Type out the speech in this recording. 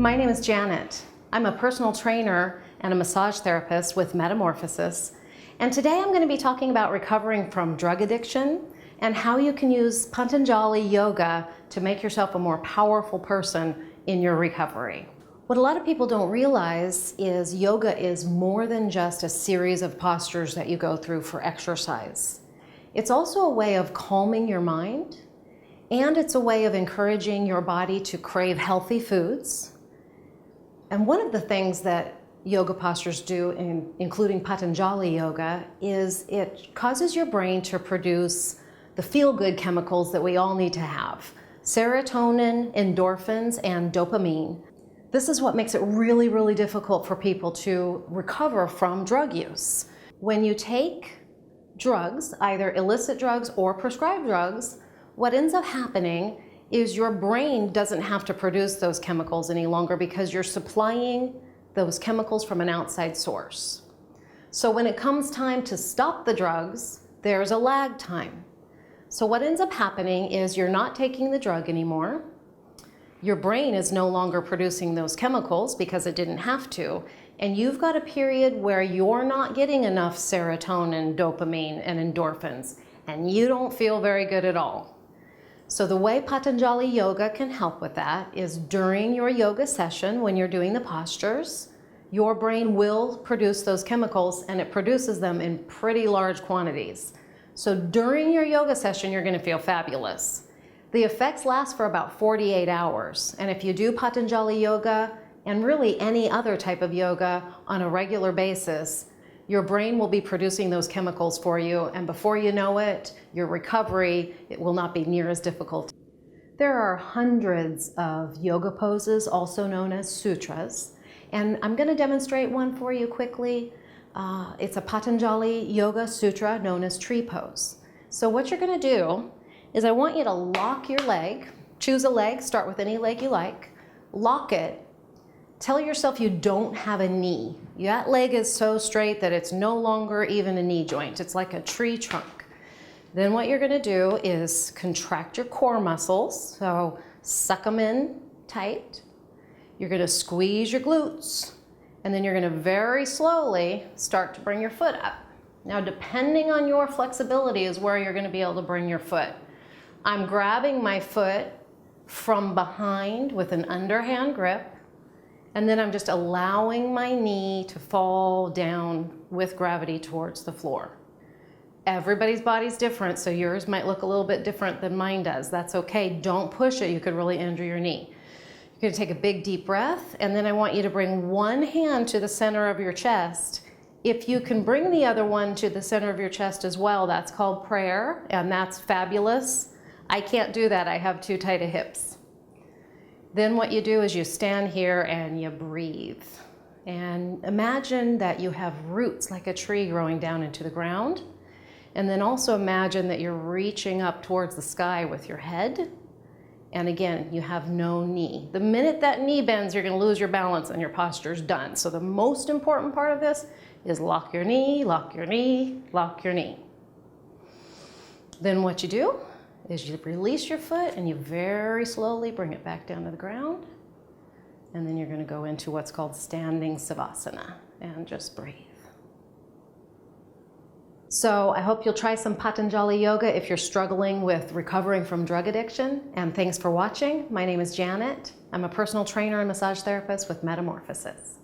My name is Janet. I'm a personal trainer and a massage therapist with Metamorphosis. And today I'm going to be talking about recovering from drug addiction and how you can use Patanjali yoga to make yourself a more powerful person in your recovery. What a lot of people don't realize is yoga is more than just a series of postures that you go through for exercise. It's also a way of calming your mind, and it's a way of encouraging your body to crave healthy foods. And one of the things that yoga postures do, including Patanjali yoga, is it causes your brain to produce the feel-good chemicals that we all need to have: serotonin, endorphins, and dopamine. This is what makes it really, really difficult for people to recover from drug use. When you take drugs, either illicit drugs or prescribed drugs, what ends up happening is your brain doesn't have to produce those chemicals any longer because you're supplying those chemicals from an outside source. So when it comes time to stop the drugs, there's a lag time. So what ends up happening is you're not taking the drug anymore. Your brain is no longer producing those chemicals because it didn't have to, and you've got a period where you're not getting enough serotonin, dopamine, and endorphins, and you don't feel very good at all. So the way Patanjali yoga can help with that is during your yoga session, when you're doing the postures, your brain will produce those chemicals, and it produces them in pretty large quantities. So during your yoga session, you're going to feel fabulous. The effects last for about 48 hours. And if you do Patanjali yoga, and really any other type of yoga on a regular basis, your brain will be producing those chemicals for you, and before you know it, your recovery, it will not be near as difficult. There are hundreds of yoga poses, also known as sutras, and I'm going to demonstrate one for you quickly. It's a Patanjali yoga sutra known as tree pose. So what you're going to do is I want you to lock your leg, choose a leg, start with any leg you like, lock it. Tell yourself you don't have a knee. That leg is so straight that it's no longer even a knee joint. It's like a tree trunk. Then what you're going to do is contract your core muscles. So suck them in tight. You're going to squeeze your glutes. And then you're going to very slowly start to bring your foot up. Now, depending on your flexibility is where you're going to be able to bring your foot. I'm grabbing my foot from behind with an underhand grip. And then I'm just allowing my knee to fall down with gravity towards the floor. Everybody's body's different, so yours might look a little bit different than mine does. That's okay. Don't push it. You could really injure your knee. You're going to take a big, deep breath, and then I want you to bring one hand to the center of your chest. If you can bring the other one to the center of your chest as well, that's called prayer, and that's fabulous. I can't do that. I have too tight of hips. Then what you do is you stand here and you breathe. And imagine that you have roots like a tree growing down into the ground. And then also imagine that you're reaching up towards the sky with your head. And again, you have no knee. The minute that knee bends, you're going to lose your balance and your posture's done. So the most important part of this is lock your knee, lock your knee, lock your knee. Then what you do is you release your foot and you very slowly bring it back down to the ground. And then you're going to go into what's called standing savasana and just breathe. So I hope you'll try some Patanjali yoga if you're struggling with recovering from drug addiction. And thanks for watching. My name is Janet. I'm a personal trainer and massage therapist with Metamorphosis.